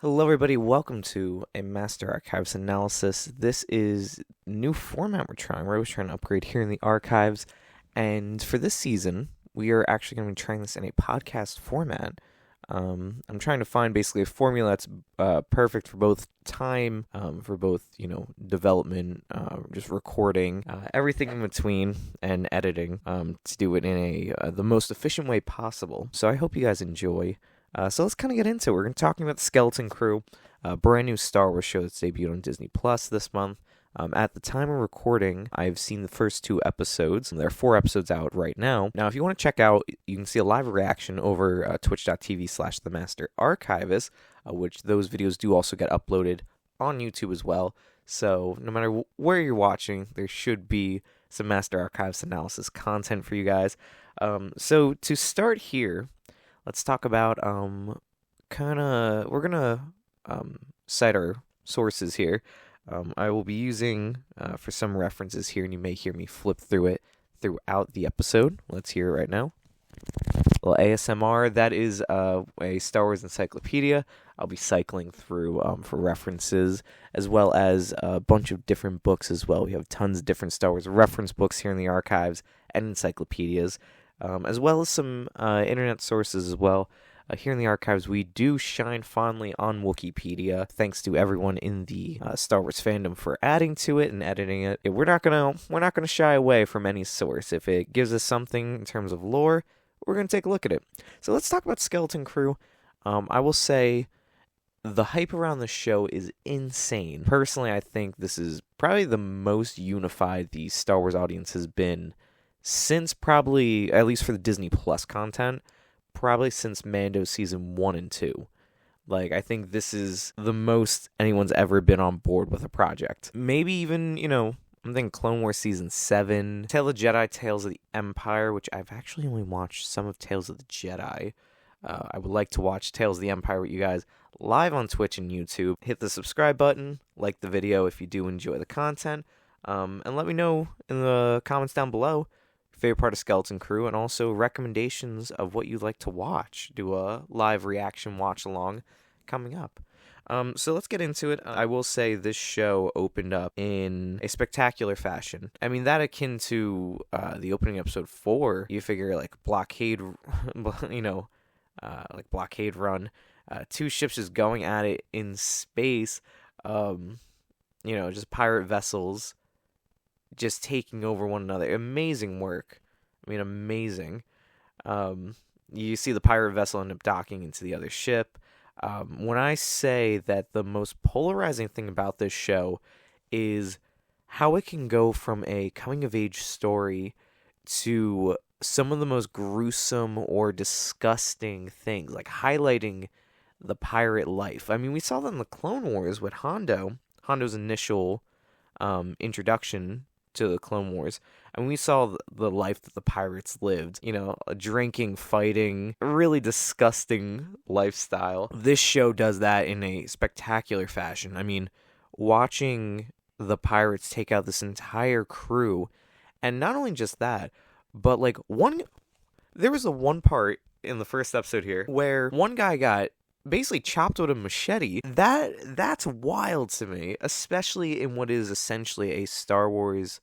Hello, everybody. Welcome to a Master Archives analysis. This is new format we're trying. We're always trying to upgrade here in the archives. And for this season, we are actually going to be trying this in a podcast format. I'm trying to find basically a formula that's perfect for both time, for both, development, just recording, everything in between, and editing to do it in the most efficient way possible. So I hope you guys enjoy. So let's kind of get into it. We're going to be talking about the Skeleton Crew, a brand new Star Wars show that's debuted on Disney Plus this month. At the time of recording, I've seen the first 2 episodes. There are 4 episodes out right now. Now, if you want to check out, you can see a live reaction over twitch.tv/themasterarchivist, which those videos do also get uploaded on YouTube as well. So no matter where you're watching, there should be some Master Archives analysis content for you guys. So to start here, let's talk about we're gonna cite our sources here. I will be using for some references here, and you may hear me flip through it throughout the episode. Let's hear it right now. Well, ASMR, that is a Star Wars encyclopedia. I'll be cycling through for references, as well as a bunch of different books as well. We have tons of different Star Wars reference books here in the archives and encyclopedias, as well as some internet sources as well. Here in the archives, we do shine fondly on Wikipedia. Thanks to everyone in the Star Wars fandom for adding to it and editing it. We're not gonna shy away from any source. If it gives us something in terms of lore, we're gonna take a look at it. So let's talk about Skeleton Crew. I will say the hype around the show is insane. Personally, I think this is probably the most unified the Star Wars audience has been since probably, at least for the Disney Plus content, probably since Mando season 1 and 2. Like, I think this is the most anyone's ever been on board with a project. Maybe even, I'm thinking Clone Wars season 7, Tale of the Jedi, Tales of the Empire, which I've actually only watched some of Tales of the Jedi. I would like to watch Tales of the Empire with you guys live on Twitch and YouTube. Hit the subscribe button, like the video if you do enjoy the content, and let me know in the comments down below favorite part of Skeleton Crew, and also recommendations of what you'd like to watch. Do a live reaction watch along coming up. So let's get into it. I will say this show opened up in a spectacular fashion. I mean, that akin to the opening episode 4. You figure like blockade, like blockade run. 2 ships just going at it in space. Just pirate vessels just taking over one another. Amazing work. I mean, amazing. You see the pirate vessel end up docking into the other ship. When I say that the most polarizing thing about this show is how it can go from a coming-of-age story to some of the most gruesome or disgusting things, like highlighting the pirate life. I mean, we saw that in the Clone Wars with Hondo's initial introduction to the Clone Wars, and we saw the life that the pirates lived, a drinking, fighting, really disgusting lifestyle. This show does that in a spectacular fashion. I mean, watching the pirates take out this entire crew, and not only just that, but there was one part in the first episode here where one guy got basically chopped with a machete. That's wild to me, especially in what is essentially a Star Wars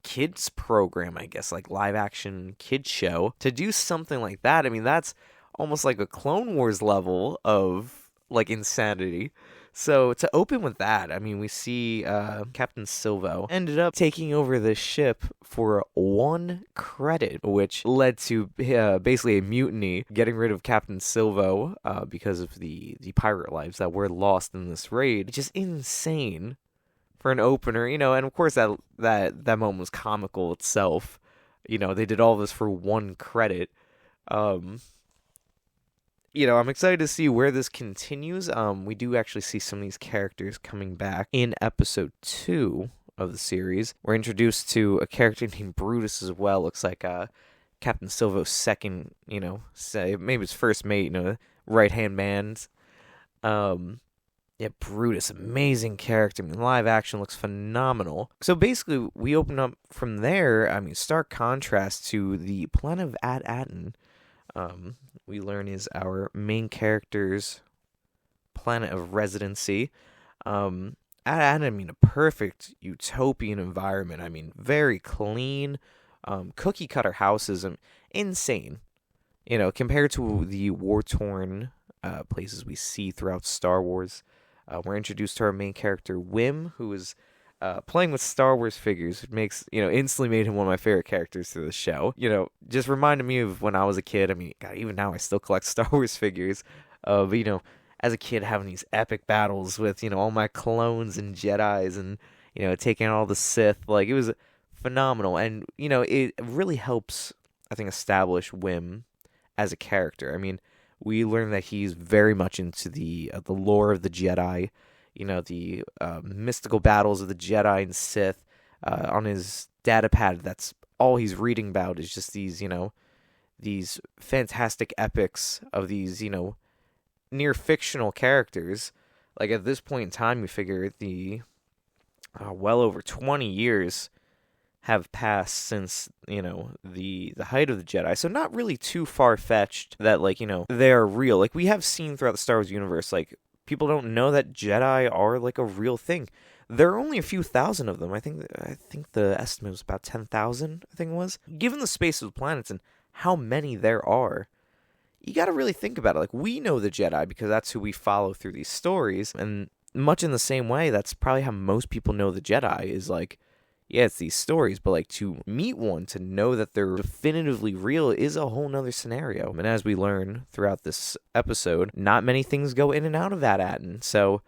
kids program, I guess, like live action kids show. To do something like that, I mean, that's almost like a Clone Wars level of like insanity. So to open with that, I mean, we see Captain Silvo ended up taking over the ship for 1 credit, which led to basically a mutiny, getting rid of Captain Silvo because of the pirate lives that were lost in this raid. Just insane for an opener, and of course that moment was comical itself. They did all this for 1 credit. I'm excited to see where this continues. We do actually see some of these characters coming back in episode 2 of the series. We're introduced to a character named Brutus as well. Looks like Captain Silvo's second, maybe his first mate, right-hand man. Brutus, amazing character. I mean, live action looks phenomenal. So basically, we open up from there. I mean, stark contrast to the planet of At-Aten. We learn is our main character's planet of residency. I mean, a perfect utopian environment. I mean, very clean, cookie cutter houses, insane. Compared to the war-torn places we see throughout Star Wars. We're introduced to our main character, Wim, who is playing with Star Wars figures. It makes, instantly made him one of my favorite characters through the show. Just reminded me of when I was a kid. I mean, God, even now I still collect Star Wars figures. But, as a kid having these epic battles with, all my clones and Jedis and, taking out all the Sith. Like, it was phenomenal. And, it really helps, I think, establish Wim as a character. I mean, we learn that he's very much into the lore of the Jedi, the mystical battles of the Jedi and Sith. On his datapad, that's all he's reading about is just these, these fantastic epics of these, near fictional characters. Like at this point in time, we figure the well over 20 years have passed since, the height of the Jedi. So not really too far-fetched that, like, they are real. Like, we have seen throughout the Star Wars universe, like, people don't know that Jedi are, like, a real thing. There are only a few thousand of them. I think the estimate was about 10,000, I think it was. Given the space of the planets and how many there are, you gotta really think about it. Like, we know the Jedi because that's who we follow through these stories. And much in the same way, that's probably how most people know the Jedi is, like, yeah, it's these stories, but like to meet one, to know that they're definitively real is a whole nother scenario. And as we learn throughout this episode, not many things go in and out of AT-AT. So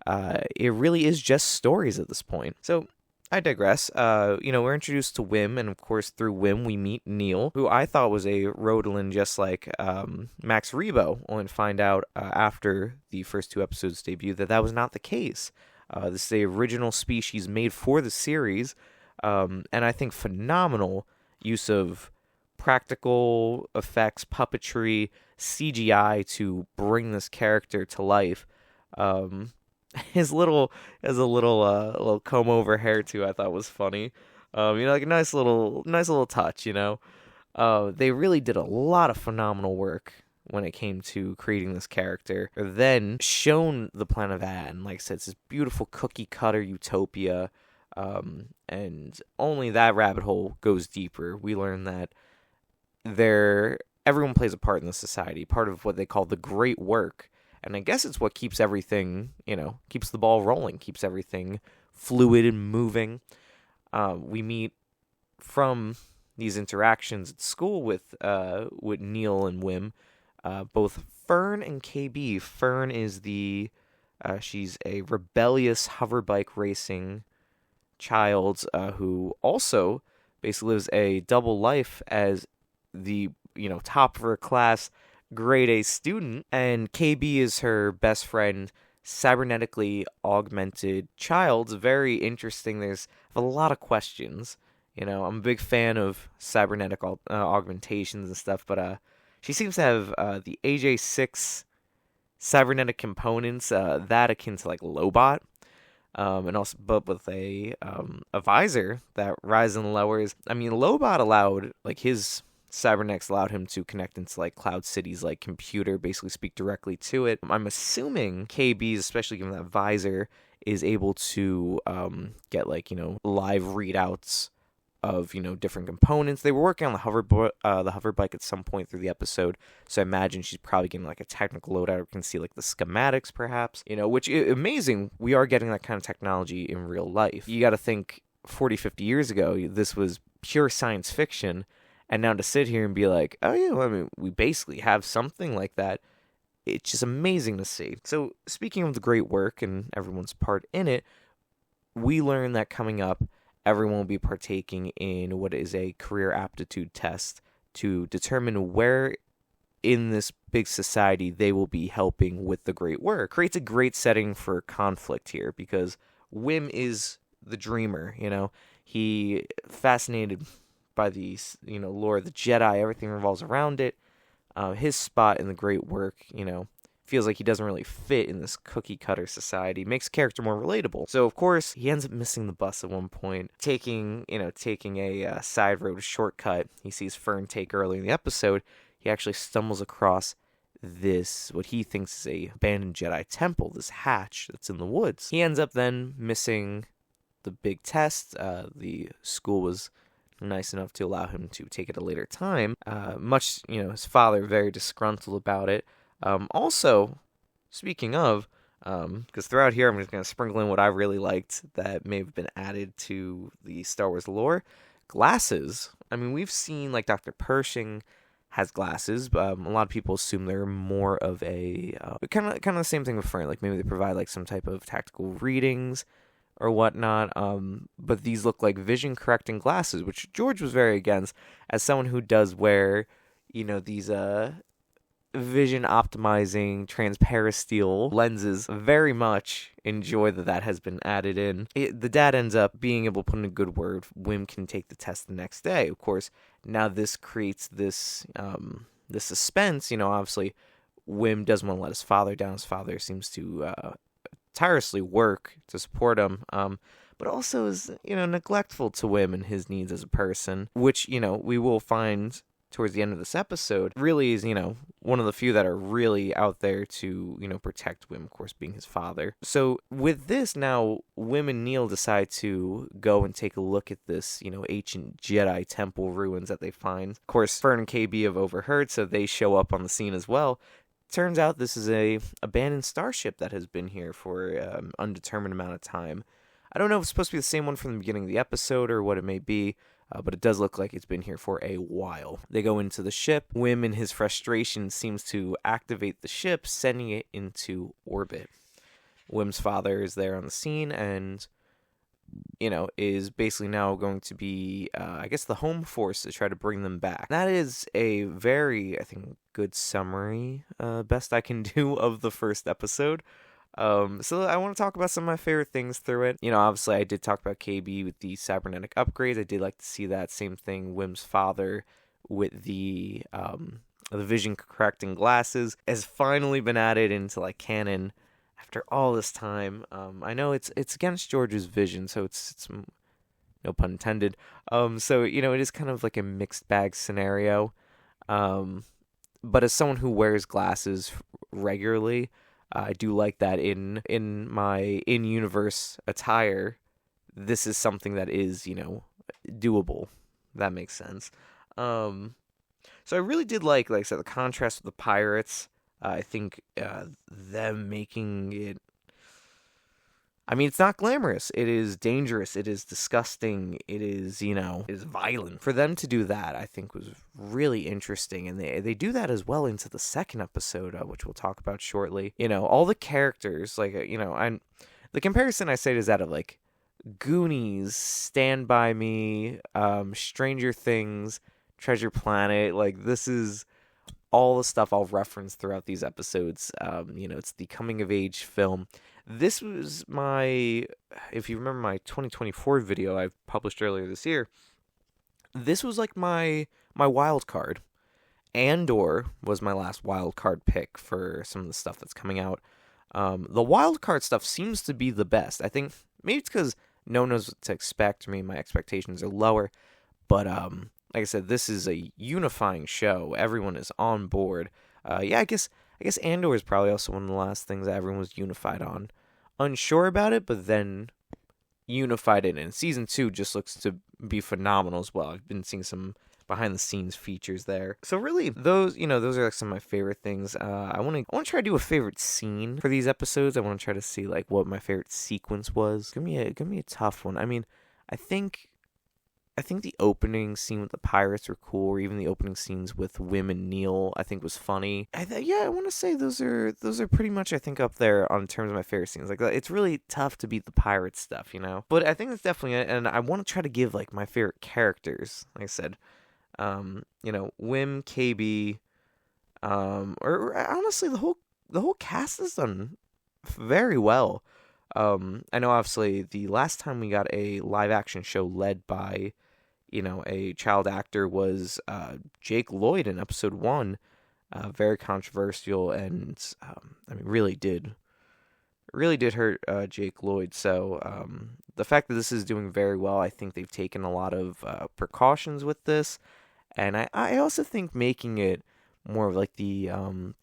it really is just stories at this point. So I digress. We're introduced to Wim, and of course through Wim we meet Neil, who I thought was a Rodolin just like Max Rebo, only to find out after the first two episodes debut that was not the case. This is the original species made for the series. And I think phenomenal use of practical effects, puppetry, CGI to bring this character to life. His little comb over hair too, I thought was funny. Like a nice little touch. They really did a lot of phenomenal work when it came to creating this character. Then shown the planet of AT, and like I said, it's this beautiful cookie cutter utopia. And only that rabbit hole goes deeper. We learn that everyone plays a part in the society, part of what they call the great work. And I guess it's what keeps everything, keeps the ball rolling, keeps everything fluid and moving. We meet from these interactions at school with Neil and Wim, both Fern and KB. Fern is she's a rebellious hoverbike racing child who also basically lives a double life as the top of her class grade A student, and KB is her best friend, cybernetically augmented child. Very interesting. There's a lot of questions. I'm a big fan of cybernetic augmentations and stuff, but she seems to have the AJ6 cybernetic components, that akin to like Lobot. And also, but with a visor that rises and lowers. I mean, Lobot allowed, like, his cybernetics allowed him to connect into, like, Cloud City's, like, computer, basically speak directly to it. I'm assuming KB's, especially given that visor, is able to get, like, live readouts of, different components. They were working on the hoverbike at some point through the episode, so I imagine she's probably getting, like, a technical loadout. We can see, like, the schematics, perhaps, which amazing. We are getting that kind of technology in real life. You got to think 40, 50 years ago, this was pure science fiction, and now to sit here and be like, oh, yeah, well, I mean, we basically have something like that. It's just amazing to see. So, speaking of the great work and everyone's part in it, we learn that coming up, everyone will be partaking in what is a career aptitude test to determine where in this big society they will be helping with the great work. Creates a great setting for conflict here because Wim is the dreamer, He fascinated by the, lore of the Jedi. Everything revolves around it. His spot in the great work, feels like he doesn't really fit in this cookie-cutter society. Makes character more relatable. So, of course, he ends up missing the bus at one point, taking a side road shortcut he sees Fern take early in the episode. He actually stumbles across what he thinks is a abandoned Jedi temple, this hatch that's in the woods. He ends up then missing the big test. The school was nice enough to allow him to take it a later time. His father very disgruntled about it. Also, speaking of, because throughout here I'm just going to sprinkle in what I really liked that may have been added to the Star Wars lore. Glasses. I mean, we've seen like Dr. Pershing has glasses, but a lot of people assume they're more of a kind of the same thing with Fern. Like maybe they provide like some type of tactical readings or whatnot. But these look like vision correcting glasses, which George was very against, as someone who does wear, these vision optimizing transparisteel lenses. Very much enjoy that has been added in. The dad ends up being able to put in a good word. Wim can take the test the next day. Of course, now this creates this suspense. Obviously, Wim doesn't want to let his father down. His father seems to tirelessly work to support him, but also is neglectful to Wim and his needs as a person, which we will find towards the end of this episode really is one of the few that are really out there to protect Wim, of course being his father. So with this, now Wim and Neil decide to go and take a look at this ancient Jedi temple ruins that they find. Of course, Fern and KB have overheard, so they show up on the scene as well. Turns out this is a abandoned starship that has been here for an undetermined amount of time. I don't know if it's supposed to be the same one from the beginning of the episode or what it may be, but it does look like it's been here for a while. They go into the ship. Wim, in his frustration, seems to activate the ship, sending it into orbit. Wim's father is there on the scene and, is basically now going to be, the home force to try to bring them back. That is a very, I think, good summary, best I can do, of the first episode. So I want to talk about some of my favorite things through it. Obviously I did talk about KB with the cybernetic upgrades. I did like to see that same thing. Wim's father with the vision correcting glasses has finally been added into like canon after all this time. I know it's against George's vision, so it's no pun intended. So it is kind of like a mixed bag scenario. But as someone who wears glasses regularly, I do like that in my in-universe attire, this is something that is, doable. That makes sense. So I really did like I said, the contrast with the pirates. I think them making it... I mean, it's not glamorous. It is dangerous. It is disgusting. It is, is violent. For them to do that, I think, was really interesting. And they do that as well into the second episode, which we'll talk about shortly. All the characters, the comparison I say is that of, like, Goonies, Stand By Me, Stranger Things, Treasure Planet. Like, this is all the stuff I'll reference throughout these episodes. It's the coming-of-age film. This was if you remember my 2024 video I published earlier this year, this was like my wild card. Andor was my last wild card pick for some of the stuff that's coming out. The wild card stuff seems to be the best. I think maybe it's because no one knows what to expect. I mean, my expectations are lower. But like I said, this is a unifying show. Everyone is on board. I guess Andor is probably also one of the last things that everyone was unified on. Unsure about it, but then unified in it. And season 2 just looks to be phenomenal as well. I've been seeing some behind the scenes features there. So really, those are like some of my favorite things. I want to try to do a favorite scene for these episodes. I want to try to see like what my favorite sequence was. Give me a tough one. I mean, I think the opening scene with the pirates were cool, or even the opening scenes with Wim and Neil, I think was funny. I want to say those are pretty much, I think, up there on terms of my favorite scenes. Like, it's really tough to beat the pirate stuff, But I think that's definitely it, and I want to try to give like my favorite characters. Like I said, Wim, KB, or honestly the whole cast has done very well. I know obviously the last time we got a live action show led by, a child actor was Jake Lloyd in episode 1. Very controversial and really did hurt Jake Lloyd. So the fact that this is doing very well, I think they've taken a lot of precautions with this. And I also think making it more of like the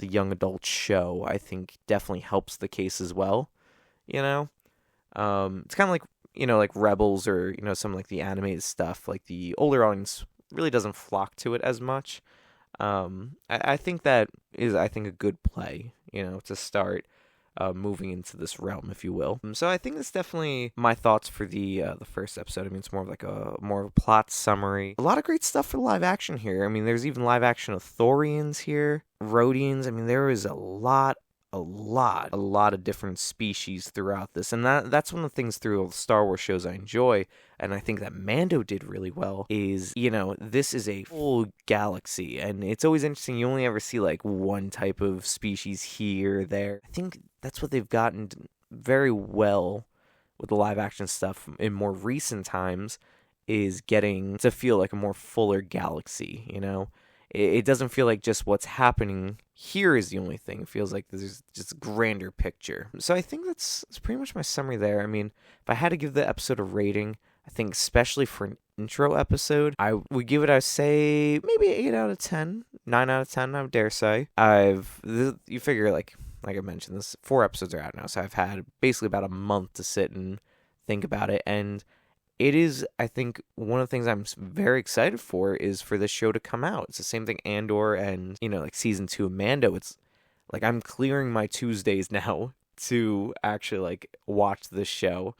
young adult show, I think definitely helps the case as well. You know, it's kind of like like Rebels or some like the animated stuff. Like the older audience really doesn't flock to it as much. I think that is a good play, to start moving into this realm, if you will. So I think that's definitely my thoughts for the first episode. I mean, it's more of like a plot summary. A lot of great stuff for live action here. I mean, there's even live action of Thorians here, Rhodians. I mean, there is a lot of different species throughout this, and that's one of the things through all the Star Wars shows I enjoy, and I think that Mando did really well, is this is a full galaxy, and it's always interesting. You only ever see like one type of species here or there. I think that's what they've gotten very well with the live action stuff in more recent times, is getting to feel like a more fuller galaxy. It doesn't feel like just what's happening here is the only thing. It feels like there's just a grander picture. So I think that's pretty much my summary there. I mean, if I had to give the episode a rating, I think especially for an intro episode, I would give it, I would say, maybe 8 out of 10, 9 out of 10, I would dare say. You figure, like I mentioned, this 4 episodes are out now, so I've had basically about a month to sit and think about it, and it is, I think, one of the things I'm very excited for is for this show to come out. It's the same thing Andor and, like season 2 of Mando. It's like I'm clearing my Tuesdays now to actually like watch this show.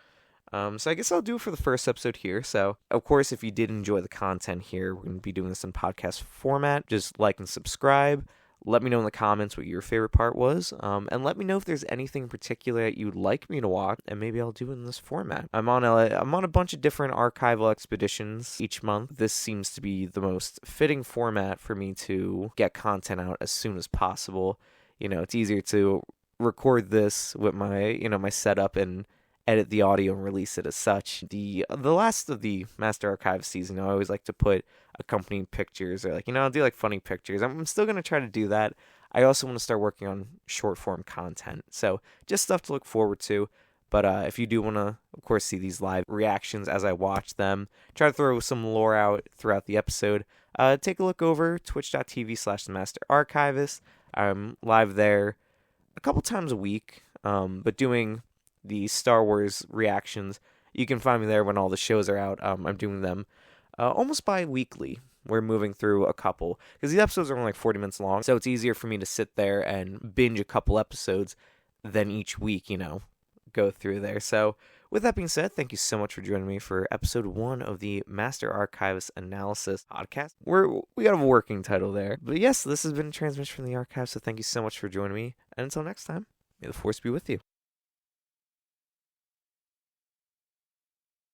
So I guess I'll do it for the first episode here. So, of course, if you did enjoy the content here, we're going to be doing this in podcast format. Just like and subscribe. Let me know in the comments what your favorite part was, and let me know if there's anything in particular that you'd like me to watch, and maybe I'll do it in this format. I'm on a bunch of different archival expeditions each month. This seems to be the most fitting format for me to get content out as soon as possible. It's easier to record this with my my setup and edit the audio and release it as such. The last of the Master Archive season, I always like to put accompanying pictures, or I'll do like funny pictures. I'm still going to try to do that. I also want to start working on short form content, so just stuff to look forward to. But if you do want to, of course, see these live reactions as I watch them, try to throw some lore out throughout the episode, take a look over twitch.tv/themasterarchivist. I'm live there a couple times a week, but doing the Star Wars reactions. You can find me there when all the shows are out. I'm doing them almost bi-weekly. We're moving through a couple, because these episodes are only like 40 minutes long, so it's easier for me to sit there and binge a couple episodes than each week, go through there. So with that being said, thank you so much for joining me for episode 1 of the Master Archivist Analysis podcast. We got a working title there. But yes, this has been a transmission from the archive, so thank you so much for joining me. And until next time, may the Force be with you.